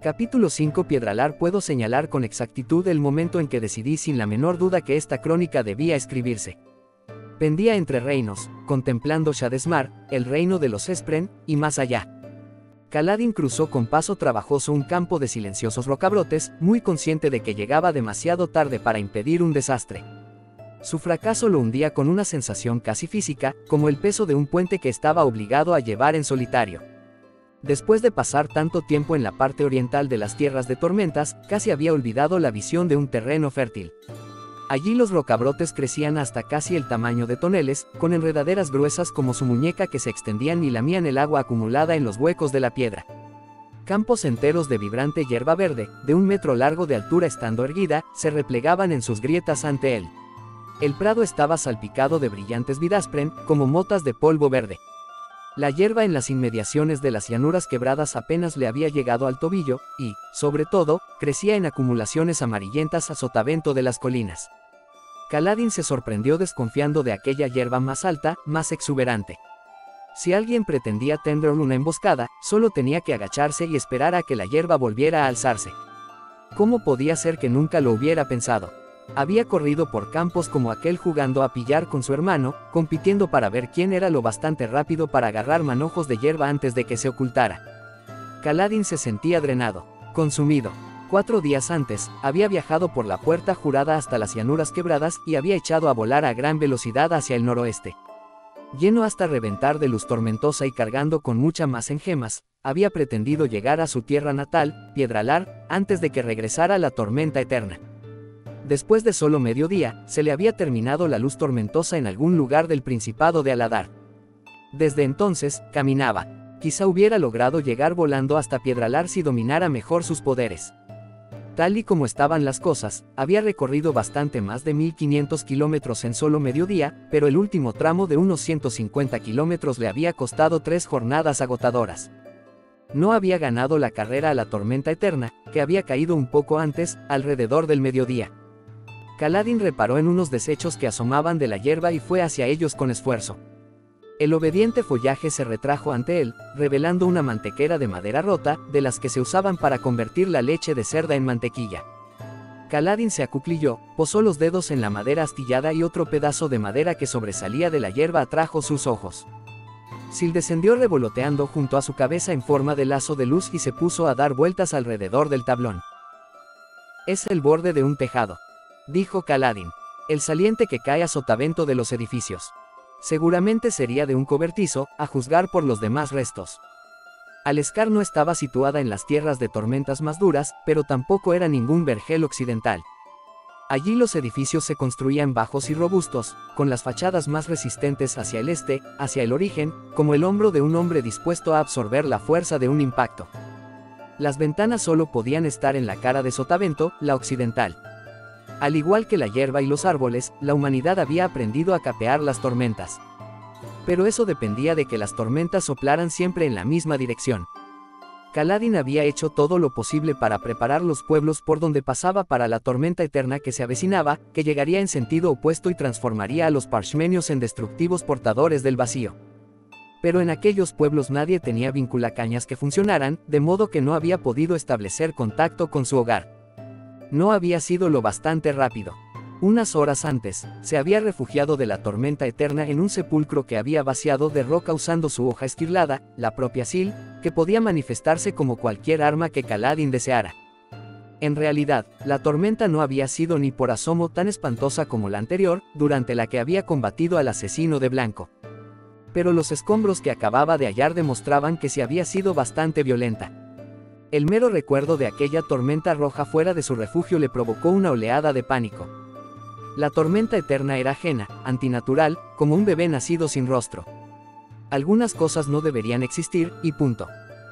Capítulo 5 Piedralar. Puedo señalar con exactitud el momento en que decidí sin la menor duda que esta crónica debía escribirse. Pendía entre reinos, contemplando Shadesmar, el reino de los Espren, y más allá. Kaladin cruzó con paso trabajoso un campo de silenciosos rocabrotes, muy consciente de que llegaba demasiado tarde para impedir un desastre. Su fracaso lo hundía con una sensación casi física, como el peso de un puente que estaba obligado a llevar en solitario. Después de pasar tanto tiempo en la parte oriental de las tierras de tormentas, casi había olvidado la visión de un terreno fértil. Allí los rocabrotes crecían hasta casi el tamaño de toneles, con enredaderas gruesas como su muñeca que se extendían y lamían el agua acumulada en los huecos de la piedra. Campos enteros de vibrante hierba verde, de 1 metro largo de altura estando erguida, se replegaban en sus grietas ante él. El prado estaba salpicado de brillantes vidaspren, como motas de polvo verde. La hierba en las inmediaciones de las llanuras quebradas apenas le había llegado al tobillo, y, sobre todo, crecía en acumulaciones amarillentas a sotavento de las colinas. Kaladin se sorprendió desconfiando de aquella hierba más alta, más exuberante. Si alguien pretendía tender una emboscada, solo tenía que agacharse y esperar a que la hierba volviera a alzarse. ¿Cómo podía ser que nunca lo hubiera pensado? Había corrido por campos como aquel jugando a pillar con su hermano, compitiendo para ver quién era lo bastante rápido para agarrar manojos de hierba antes de que se ocultara. Kaladin se sentía drenado, consumido. 4 días antes, había viajado por la puerta jurada hasta las llanuras quebradas y había echado a volar a gran velocidad hacia el noroeste. Lleno hasta reventar de luz tormentosa y cargando con mucha más engemas, había pretendido llegar a su tierra natal, Piedralar, antes de que regresara la tormenta eterna. Después de solo mediodía, se le había terminado la luz tormentosa en algún lugar del Principado de Aladar. Desde entonces, caminaba. Quizá hubiera logrado llegar volando hasta Piedralar si dominara mejor sus poderes. Tal y como estaban las cosas, había recorrido bastante más de 1500 kilómetros en solo mediodía, pero el último tramo de unos 150 kilómetros le había costado 3 jornadas agotadoras. No había ganado la carrera a la tormenta eterna, que había caído un poco antes, alrededor del mediodía. Kaladin reparó en unos desechos que asomaban de la hierba y fue hacia ellos con esfuerzo. El obediente follaje se retrajo ante él, revelando una mantequera de madera rota, de las que se usaban para convertir la leche de cerda en mantequilla. Kaladin se acuclilló, posó los dedos en la madera astillada y otro pedazo de madera que sobresalía de la hierba atrajo sus ojos. Sil descendió revoloteando junto a su cabeza en forma de lazo de luz y se puso a dar vueltas alrededor del tablón. «Es el borde de un tejado», dijo Kaladin. «El saliente que cae a sotavento de los edificios. Seguramente sería de un cobertizo, a juzgar por los demás restos». Aleskar no estaba situada en las tierras de tormentas más duras, pero tampoco era ningún vergel occidental. Allí los edificios se construían bajos y robustos, con las fachadas más resistentes hacia el este, hacia el origen, como el hombro de un hombre dispuesto a absorber la fuerza de un impacto. Las ventanas solo podían estar en la cara de sotavento, la occidental. Al igual que la hierba y los árboles, la humanidad había aprendido a capear las tormentas. Pero eso dependía de que las tormentas soplaran siempre en la misma dirección. Kaladin había hecho todo lo posible para preparar los pueblos por donde pasaba para la tormenta eterna que se avecinaba, que llegaría en sentido opuesto y transformaría a los parshmenios en destructivos portadores del vacío. Pero en aquellos pueblos nadie tenía vinculacañas que funcionaran, de modo que no había podido establecer contacto con su hogar. No había sido lo bastante rápido. Unas horas antes, se había refugiado de la tormenta eterna en un sepulcro que había vaciado de roca usando su hoja esquirlada, la propia Sil, que podía manifestarse como cualquier arma que Kaladin deseara. En realidad, la tormenta no había sido ni por asomo tan espantosa como la anterior, durante la que había combatido al asesino de blanco. Pero los escombros que acababa de hallar demostraban que sí había sido bastante violenta. El mero recuerdo de aquella tormenta roja fuera de su refugio le provocó una oleada de pánico. La tormenta eterna era ajena, antinatural, como un bebé nacido sin rostro. Algunas cosas no deberían existir, y punto.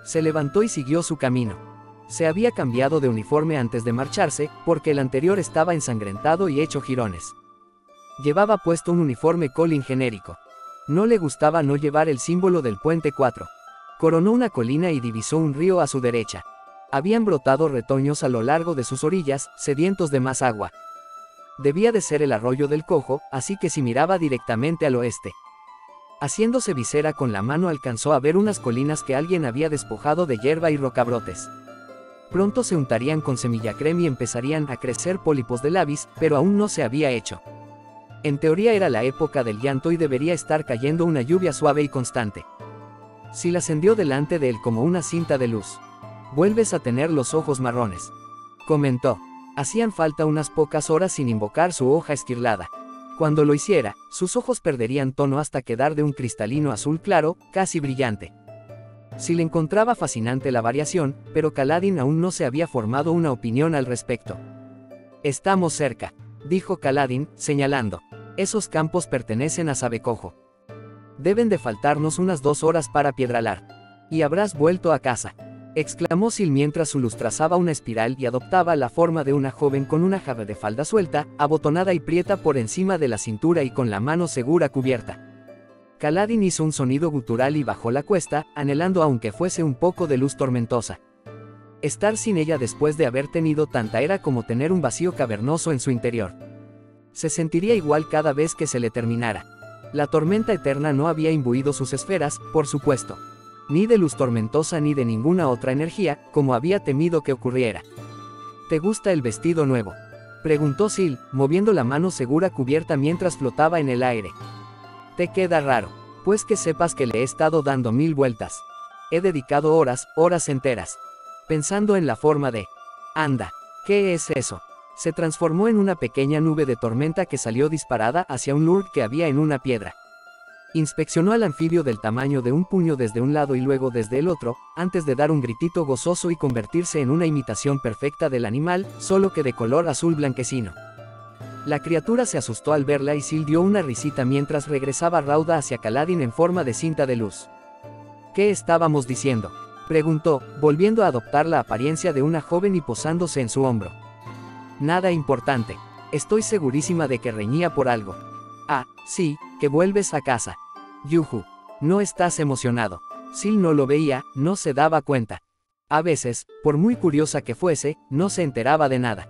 Se levantó y siguió su camino. Se había cambiado de uniforme antes de marcharse, porque el anterior estaba ensangrentado y hecho jirones. Llevaba puesto un uniforme Colin genérico. No le gustaba no llevar el símbolo del puente 4. Coronó una colina y divisó un río a su derecha. Habían brotado retoños a lo largo de sus orillas, sedientos de más agua. Debía de ser el arroyo del Cojo, así que si miraba directamente al oeste. Haciéndose visera con la mano alcanzó a ver unas colinas que alguien había despojado de hierba y rocabrotes. Pronto se untarían con semillacrem y empezarían a crecer pólipos de labis, pero aún no se había hecho. En teoría era la época del llanto y debería estar cayendo una lluvia suave y constante. Sil ascendió delante de él como una cinta de luz. «Vuelves a tener los ojos marrones», comentó. Hacían falta unas pocas horas sin invocar su hoja esquirlada. Cuando lo hiciera, sus ojos perderían tono hasta quedar de un cristalino azul claro, casi brillante. Sil encontraba fascinante la variación, pero Kaladin aún no se había formado una opinión al respecto. «Estamos cerca», dijo Kaladin, señalando. «Esos campos pertenecen a Sabecojo. Deben de faltarnos unas 2 horas para Piedralar. Y habrás vuelto a casa», exclamó Sil mientras su luz trazaba una espiral y adoptaba la forma de una joven con una jarra de falda suelta, abotonada y prieta por encima de la cintura y con la mano segura cubierta. Kaladin hizo un sonido gutural y bajó la cuesta, anhelando aunque fuese un poco de luz tormentosa. Estar sin ella después de haber tenido tanta era como tener un vacío cavernoso en su interior. Se sentiría igual cada vez que se le terminara. La tormenta eterna no había imbuido sus esferas, por supuesto. Ni de luz tormentosa ni de ninguna otra energía, como había temido que ocurriera. «¿Te gusta el vestido nuevo?», preguntó Sil, moviendo la mano segura cubierta mientras flotaba en el aire. «Te queda raro. Pues que sepas que le he estado dando 1000 vueltas. He dedicado horas enteras, pensando en la forma de... Anda, ¿qué es eso?». Se transformó en una pequeña nube de tormenta que salió disparada hacia un lurk que había en una piedra. Inspeccionó al anfibio del tamaño de un puño desde un lado y luego desde el otro, antes de dar un gritito gozoso y convertirse en una imitación perfecta del animal, solo que de color azul blanquecino. La criatura se asustó al verla y Sil dio una risita mientras regresaba rauda hacia Kaladin en forma de cinta de luz. «¿Qué estábamos diciendo?», preguntó, volviendo a adoptar la apariencia de una joven y posándose en su hombro. «Nada importante. Estoy segurísima de que reñía por algo». «Ah, sí, que vuelves a casa. Yuhu. No estás emocionado». Sil no lo veía, no se daba cuenta. A veces, por muy curiosa que fuese, no se enteraba de nada.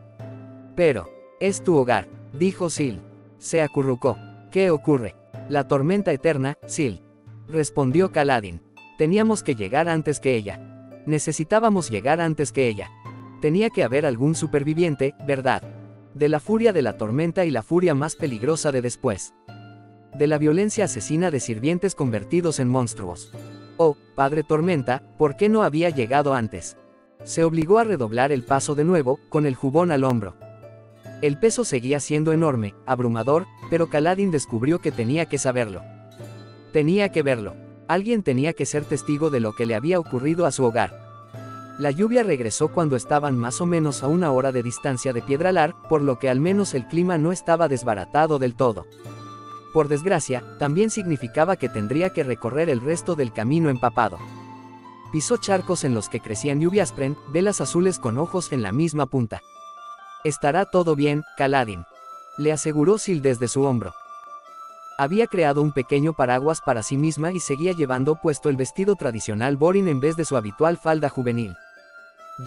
«Pero, es tu hogar», dijo Sil. Se acurrucó. «¿Qué ocurre?». «La tormenta eterna, Sil», respondió Kaladin. «Teníamos que llegar antes que ella. Necesitábamos llegar antes que ella. Tenía que haber algún superviviente, ¿verdad? De la furia de la tormenta y la furia más peligrosa de después. De la violencia asesina de sirvientes convertidos en monstruos. Oh, Padre Tormenta, ¿por qué no había llegado antes?». Se obligó a redoblar el paso de nuevo, con el jubón al hombro. El peso seguía siendo enorme, abrumador, pero Kaladin descubrió que tenía que saberlo. Tenía que verlo. Alguien tenía que ser testigo de lo que le había ocurrido a su hogar. La lluvia regresó cuando estaban más o menos a 1 hora de distancia de Piedralar, por lo que al menos el clima no estaba desbaratado del todo. Por desgracia, también significaba que tendría que recorrer el resto del camino empapado. Pisó charcos en los que crecían lluviaspren, velas azules con ojos en la misma punta. «Estará todo bien, Kaladin», le aseguró Sil desde su hombro. Había creado un pequeño paraguas para sí misma y seguía llevando puesto el vestido tradicional Borin en vez de su habitual falda juvenil.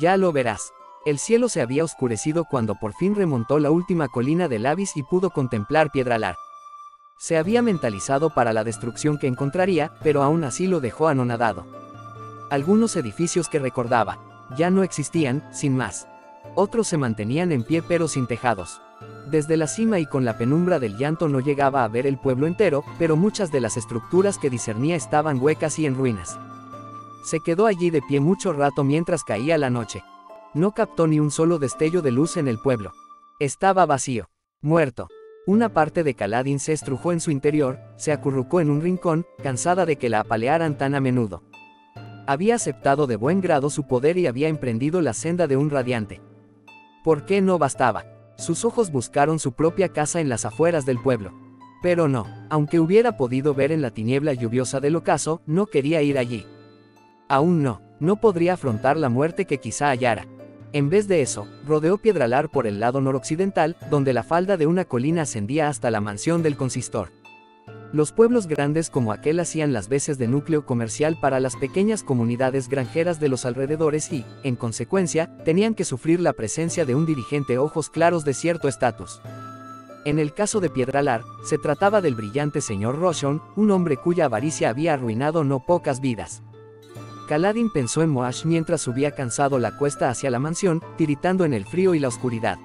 «Ya lo verás». El cielo se había oscurecido cuando por fin remontó la última colina de Labis y pudo contemplar Piedralar. Se había mentalizado para la destrucción que encontraría, pero aún así lo dejó anonadado. Algunos edificios que recordaba ya no existían, sin más. Otros se mantenían en pie pero sin tejados. Desde la cima y con la penumbra del llanto no llegaba a ver el pueblo entero, pero muchas de las estructuras que discernía estaban huecas y en ruinas. Se quedó allí de pie mucho rato mientras caía la noche. No captó ni un solo destello de luz en el pueblo. Estaba vacío. Muerto. Una parte de Kaladin se estrujó en su interior, se acurrucó en un rincón, cansada de que la apalearan tan a menudo. Había aceptado de buen grado su poder y había emprendido la senda de un radiante. ¿Por qué no bastaba? Sus ojos buscaron su propia casa en las afueras del pueblo. Pero no, aunque hubiera podido ver en la tiniebla lluviosa del ocaso, no quería ir allí. Aún no podría afrontar la muerte que quizá hallara. En vez de eso, rodeó Piedralar por el lado noroccidental, donde la falda de una colina ascendía hasta la mansión del consistor. Los pueblos grandes como aquel hacían las veces de núcleo comercial para las pequeñas comunidades granjeras de los alrededores y, en consecuencia, tenían que sufrir la presencia de un dirigente ojos claros de cierto estatus. En el caso de Piedralar, se trataba del brillante señor Roshon, un hombre cuya avaricia había arruinado no pocas vidas. Kaladin pensó en Moash mientras subía cansado la cuesta hacia la mansión, tiritando en el frío y la oscuridad.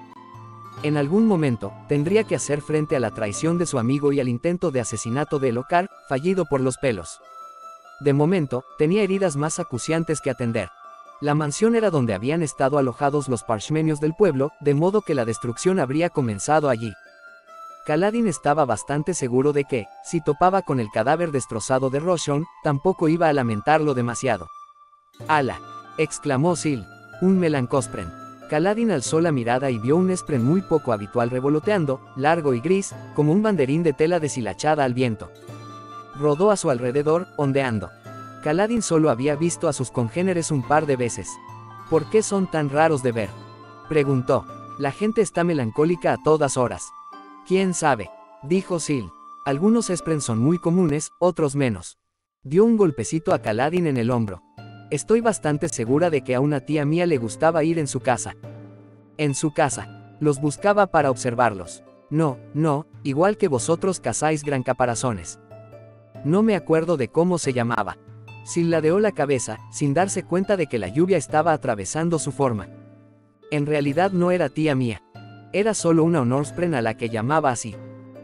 En algún momento, tendría que hacer frente a la traición de su amigo y al intento de asesinato de Elhokar, fallido por los pelos. De momento, tenía heridas más acuciantes que atender. La mansión era donde habían estado alojados los parshmenios del pueblo, de modo que la destrucción habría comenzado allí. Kaladin estaba bastante seguro de que, si topaba con el cadáver destrozado de Roshon, tampoco iba a lamentarlo demasiado. «¡Ala!», exclamó Sil, un melancospren. Kaladin alzó la mirada y vio un espren muy poco habitual revoloteando, largo y gris, como un banderín de tela deshilachada al viento. Rodó a su alrededor, ondeando. Kaladin solo había visto a sus congéneres un par de veces. «¿Por qué son tan raros de ver?», preguntó. «La gente está melancólica a todas horas». «¿Quién sabe?», dijo Sil. «Algunos esprens son muy comunes, otros menos». Dio un golpecito a Kaladin en el hombro. «Estoy bastante segura de que a una tía mía le gustaba ir en su casa». «¿En su casa?». «Los buscaba para observarlos». «No, igual que vosotros cazáis gran caparazones». «No me acuerdo de cómo se llamaba». Sil ladeó la cabeza, sin darse cuenta de que la lluvia estaba atravesando su forma. En realidad no era tía mía. Era solo una Honorspren a la que llamaba así.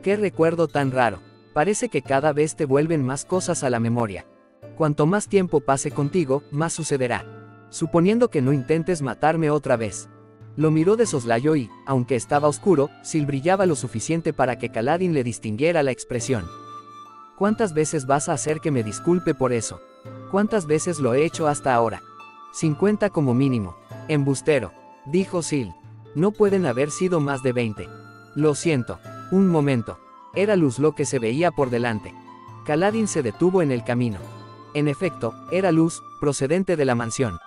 «Qué recuerdo tan raro. Parece que cada vez te vuelven más cosas a la memoria. Cuanto más tiempo pase contigo, más sucederá. Suponiendo que no intentes matarme otra vez». Lo miró de soslayo y, aunque estaba oscuro, Sil brillaba lo suficiente para que Kaladin le distinguiera la expresión. «¿Cuántas veces vas a hacer que me disculpe por eso? ¿Cuántas veces lo he hecho hasta ahora?». «50 como mínimo». «Embustero», dijo Sil. «No pueden haber sido más de 20. Lo siento». Un momento. Era luz lo que se veía por delante. Kaladin se detuvo en el camino. En efecto, era luz, procedente de la mansión.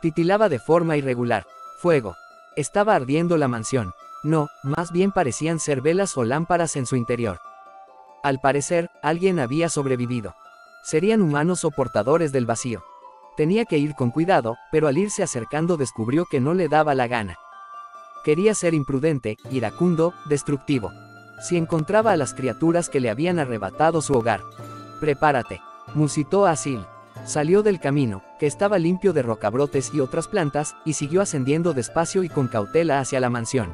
Titilaba de forma irregular. Fuego. Estaba ardiendo la mansión. No, más bien parecían ser velas o lámparas en su interior. Al parecer, alguien había sobrevivido. Serían humanos o portadores del vacío. Tenía que ir con cuidado, pero al irse acercando descubrió que no le daba la gana. Quería ser imprudente, iracundo, destructivo. Si encontraba a las criaturas que le habían arrebatado su hogar. «Prepárate», musitó a Sil. Salió del camino, que estaba limpio de rocabrotes y otras plantas, y siguió ascendiendo despacio y con cautela hacia la mansión.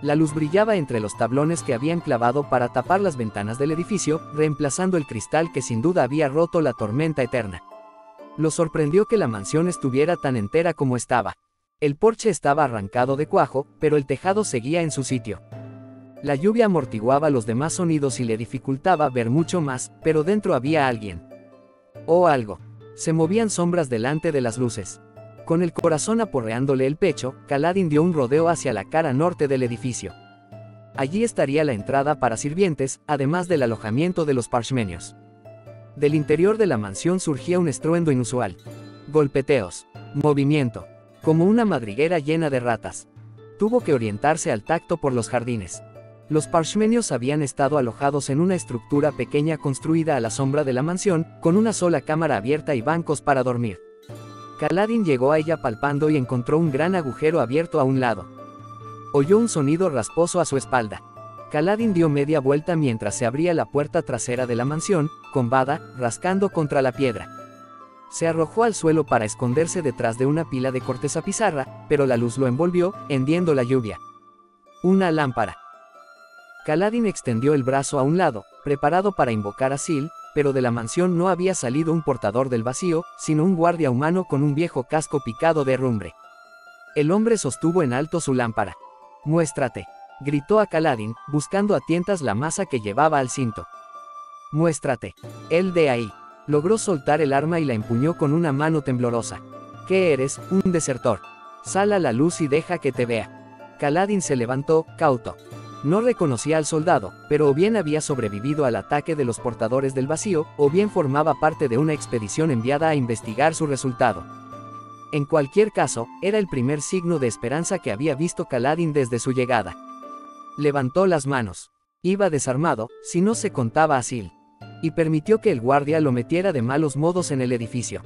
La luz brillaba entre los tablones que habían clavado para tapar las ventanas del edificio, reemplazando el cristal que sin duda había roto la tormenta eterna. Lo sorprendió que la mansión estuviera tan entera como estaba. El porche estaba arrancado de cuajo, pero el tejado seguía en su sitio. La lluvia amortiguaba los demás sonidos y le dificultaba ver mucho más, pero dentro había alguien. O algo. Se movían sombras delante de las luces. Con el corazón aporreándole el pecho, Kaladin dio un rodeo hacia la cara norte del edificio. Allí estaría la entrada para sirvientes, además del alojamiento de los parshmenios. Del interior de la mansión surgía un estruendo inusual. Golpeteos. Movimiento. Como una madriguera llena de ratas. Tuvo que orientarse al tacto por los jardines. Los parshmenios habían estado alojados en una estructura pequeña construida a la sombra de la mansión, con una sola cámara abierta y bancos para dormir. Kaladin llegó a ella palpando y encontró un gran agujero abierto a un lado. Oyó un sonido rasposo a su espalda. Kaladin dio media vuelta mientras se abría la puerta trasera de la mansión, con Vada, rascando contra la piedra. Se arrojó al suelo para esconderse detrás de una pila de corteza pizarra, pero la luz lo envolvió, hendiendo la lluvia. Una lámpara. Kaladin extendió el brazo a un lado, preparado para invocar a Sil, pero de la mansión no había salido un portador del vacío, sino un guardia humano con un viejo casco picado de herrumbre. El hombre sostuvo en alto su lámpara. «Muéstrate», gritó a Kaladin, buscando a tientas la masa que llevaba al cinto. «Muéstrate. Él de ahí». Logró soltar el arma y la empuñó con una mano temblorosa. «¿Qué eres, un desertor? Sal a la luz y deja que te vea». Kaladin se levantó, cauto. No reconocía al soldado, pero o bien había sobrevivido al ataque de los portadores del vacío, o bien formaba parte de una expedición enviada a investigar su resultado. En cualquier caso, era el primer signo de esperanza que había visto Kaladin desde su llegada. Levantó las manos. Iba desarmado, si no se contaba a Sil. Y permitió que el guardia lo metiera de malos modos en el edificio.